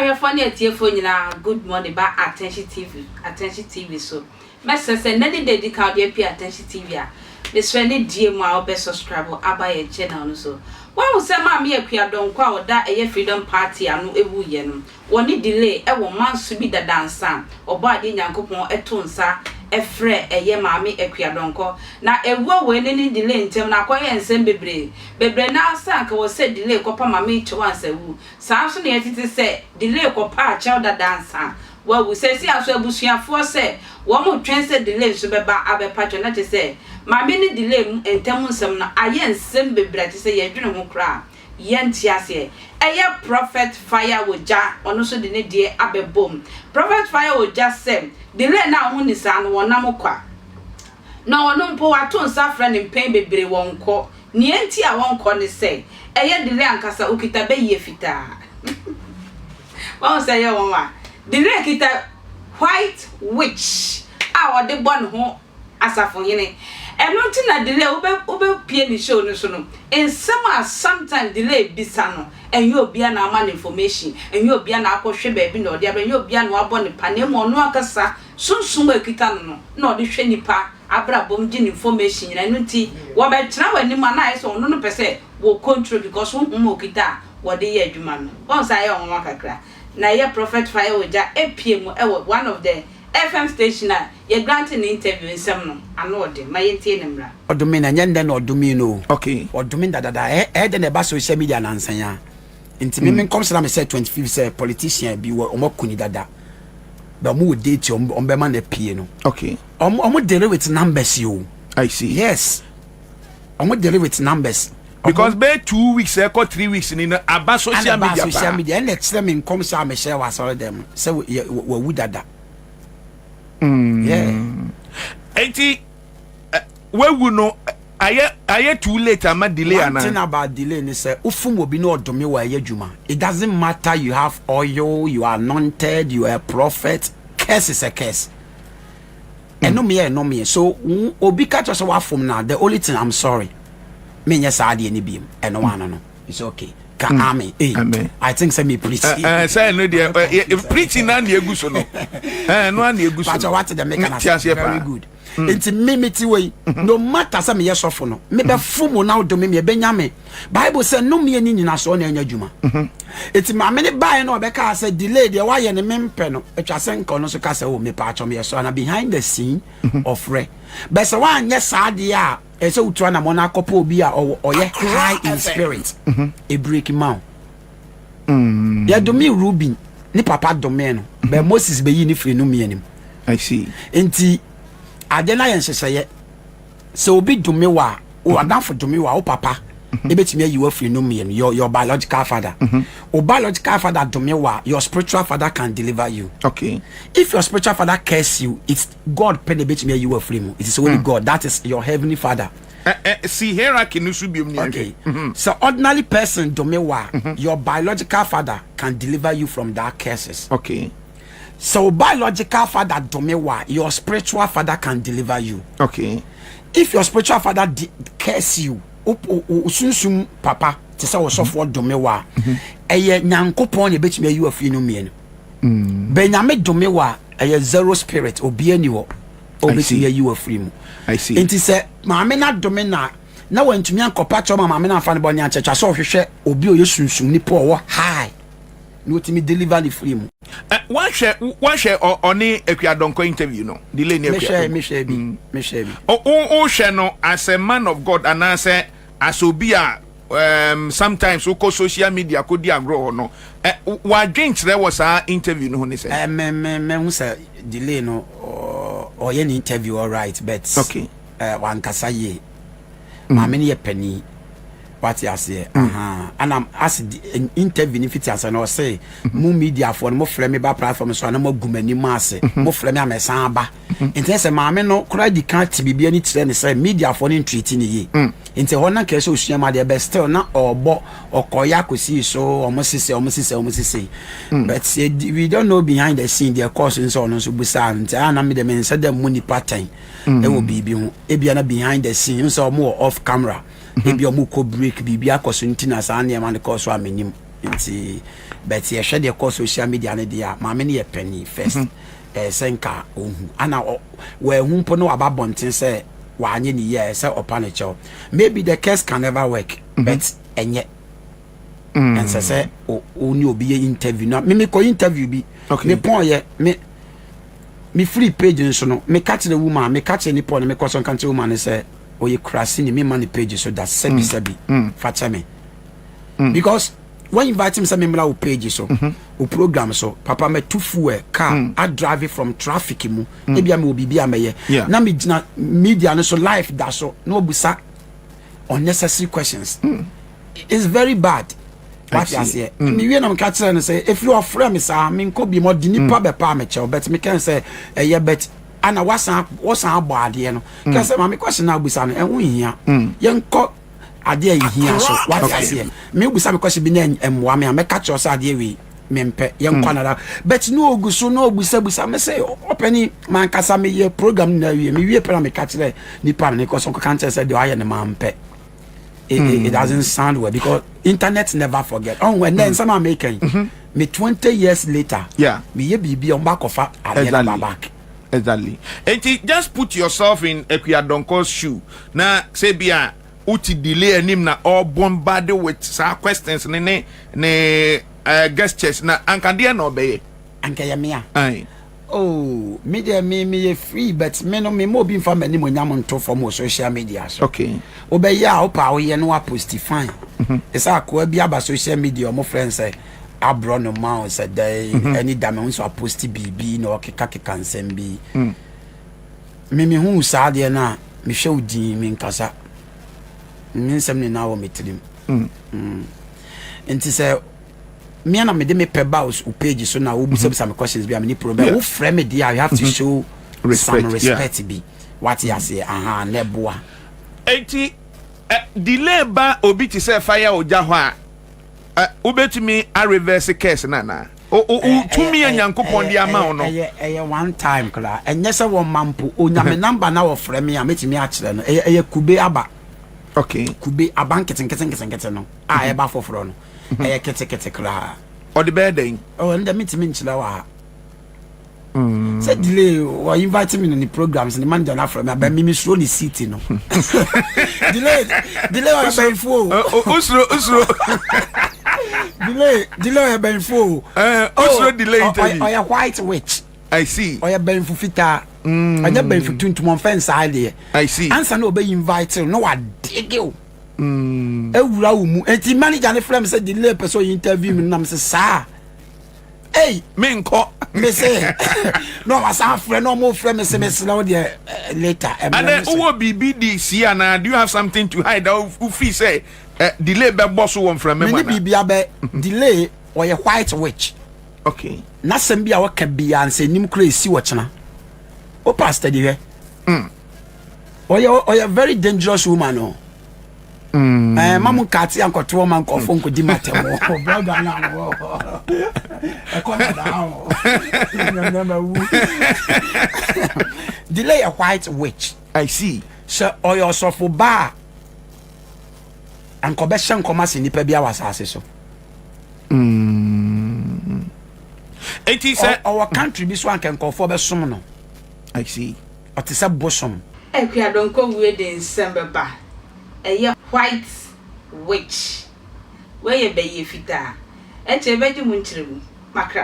we funny TFO nyina good morning ba Attention TV so message say nani dey count dey pay Attention TV a the swene die mu a obe subscribe aba ye channel no so one say ma me Akua Donkor a oda eye Freedom Party anu ewu ye no woni delay e wo manso bi da dansa obo ade nyankopon eto nsa efre eye maami Akua Donkor na ewu we ni delay ntem na akoye nsem bebre na asa ka wo se delay kopa maami chewa nsawu sa so na yetiti se delay kopa a chew da dansa wa wu se si aso abusuafo se wo mo twen se delay so beba abepatcho na te se maami ni delay ntem nsem na aye nsem bebre te se ye dwene ho kra yentiase eye Prophet Fire Oja ono so de ne die abebom Prophet Fire Oja sem delay na ho ni sa no wonam kwa na ono mpo wato nsa fra ne pen bebre wonko ne enti a wonko ne se eye delay ankasa okita be ye fitaa won say ye won delay kita white witch a wode bon ho asafo yene eno nti na delay ube pie ni show no so no in sometimes delay bisa no enye obia na ama information enye obia na akohwe ba bi na ode enye obia na wabo ne panem ono akasa sunsun ekita no na ode hwe nipa abrabom di information na eno nti wo be tena wani ma na iso ono no pese wo control because wo mo kita wode ye adwuma no won say ye won kakra na ye Prophet Fire Oja epie mu one of the FM station ye granting interview in some no anode my yentie nemra odumi na nyende na odumi no okay odumi dada de na ba social media na nsanya nti me come say na me say 25 say politician bi wo omakuni dada ba mu date ombe ma na pie no okay omo deal with numbers you I see yes omo deal with numbers because be 2 weeks or 3 weeks in aba social media and next time in come say me share was all them say we would dada yeah. 80 where we know I too late am delay and thing about delay ni say ufum obi no odome wa yadwuma it doesn't matter you have oil you are anointed you are a prophet curse is a curse no me so obi catch us wa from now the only thing I'm sorry me nya saade ni biem no one no it's okay. Amen. I think say me preach. Say no there preaching na na egu so no. No na egu so. But what the make an very good. Enti me ti way no matter say me yesofo no. Me be fumo na do me be nyame. Bible say no me ni nyina so na anya dwuma. Enti ma me ne buy no be ka say delay there why ye ne mempe no. Etwa say nko no so ka say o me pa acho me so na behind the scene of re. But say wan ye saade a so utu na mona kopo obi a oye high in spirit e break him out ya do me Ruben ni papa do me no be Moses be yi ni free no me anim I see enti ade na yen hyehyeye so obi do me wa o adafo do me wa o papa e betimi ayi wa free no me anim your biological father o biological father do me wa your spiritual father can deliver you okay if your spiritual father curse you it's God pen betimi ayi wa free mu it is only God that is your heavenly father see hierarchy no should be okay so ordinary person do me wa your biological father can deliver you from that curses okay so biological father do me wa your spiritual father can deliver you okay if your spiritual father curse you usunsum papa te say osofo do me wa eye nyankopon ne betime ayi afi no mie no benyame do me wa eye zero spirit obi ani wo obetime ayi afi mu I see enti say maame na do me na wantumi ankopa cho maame na afa ne boni anchecha so hwehwe obi o yesunsum ni po wo high no timi deliver the free mu one share oni Akua Donkor interview no delay ni me share bi o share no as a man of God and as obi a sometimes we call social media ko di agro no wa dwent there was our interview no ni say me hu say delay no or any interview all right but okay one kasa ye maame ne ye pani what you say and I'm asked interview ni fit answer no say mu media for mo frame me ba platform so na mo gumani ma ase mo frame me amesan ba enti say maame no kura di kan ti bibia ni tire ne say media for ni treat ni ye enti ho na kese osua ma de be still na obo okoya kosi so omo sise but we don't know behind the scene their cause so no so busa enti na me de men say dem money pattern e wo bibi ho e bia na behind the scene so omo off camera ebi omo ko break bibia koso ntina sa na e man ko so amenim nti but ye hwe de call social media ne dia maame ne ye penny first senka ohu ana we hu mpo no aba bonten say wa anye ni ye say opa ne chew maybe the case can never work but enye and say oni obi ye interview na me ko interview bi me pon ye me free page nso no me catch the woman me catch any pon me ko son country woman say oye crashing me man page so that sebi facha me because when you invite him say me mla page so o program so papa me too full car I drive from traffic mu e bia me obi bia me ye na me gina media no so life that so no busa unnecessary questions it's very bad. What you say me we na catch say if you are friend me say me ko bi mo di nipa be pa me che but me can say yeah but ana wasan abo ade no can say me question na busa no ehun hia yen ko ade a hia so what you say me busa me question bi na emwa me me catch us ade we me mpe yen ko na but no oguso no busa me say openi man kasa me ye program na we me we pe na me catch nipa me ko so kan say de aye ne man mpe. It doesn't sound well because internet never forget. Oh, when then some are making me 20 years later. Yeah, me ye be on back of back. Exactly. And just put yourself in Akua Donkor's shoe. Now, say bia uti delay him na all bombarded with some questions ne gestures na anka dia no be. Anka ya mea. Aye. Oh, media me free, but me no me mo be from any mon to for social media. So. Okay. Obe ya opa we no post fine. Esa Akua bi aba social media mo friends say abro no ma say dey any dame so post bibi no keka nsem bi. Me hu sa de na me hwe odi me nkasa. Me nsem ne na wo metrim. Enti say me and me de me pe bows page so now we some questions be any problem we frame it there you have to show some respect be what you say neboa enti delay ba obi ti say fire oja ho a ubetumi a reverse case na o to me anyankopon dia ma no one time kla enye se wo mampo onyame number na wo frame me ametimi a kire no kube aba okay kube aba nketen no e ba foforo no kete kra or the bed then and the meeting nchila wa said delay or invite me in the programs and the manager na from me me slow the city no delay wa benfo usro delay wa benfo usro delay interview or white witch I see. Or benfu fita anya benfu tuntum on fence side I see. Answer no be invite no wa dig you. Ewura wo mu enti manager ne frame say delay person interview me nam say sa hey me nko me say no was our friend no more frame say me slow there later and then who BBD see and do you have something to hide who feel say delay be boss one from me me bibia be delay or a white witch okay na sem bia waka bia say nim kra esi wo chena o pastor de or you very dangerous woman no mamu kati ankoto man ko fon ko di matemo brother na wo e ko na down delay a white witch I see so oyo so for ba anko be hye nkoma se nipa bia wasase so it is our country bi so anken ko for be som no I see o te se bosom Akua Donkor we de nsem ba a white witch where you be fita e che be di mu nchire mu makra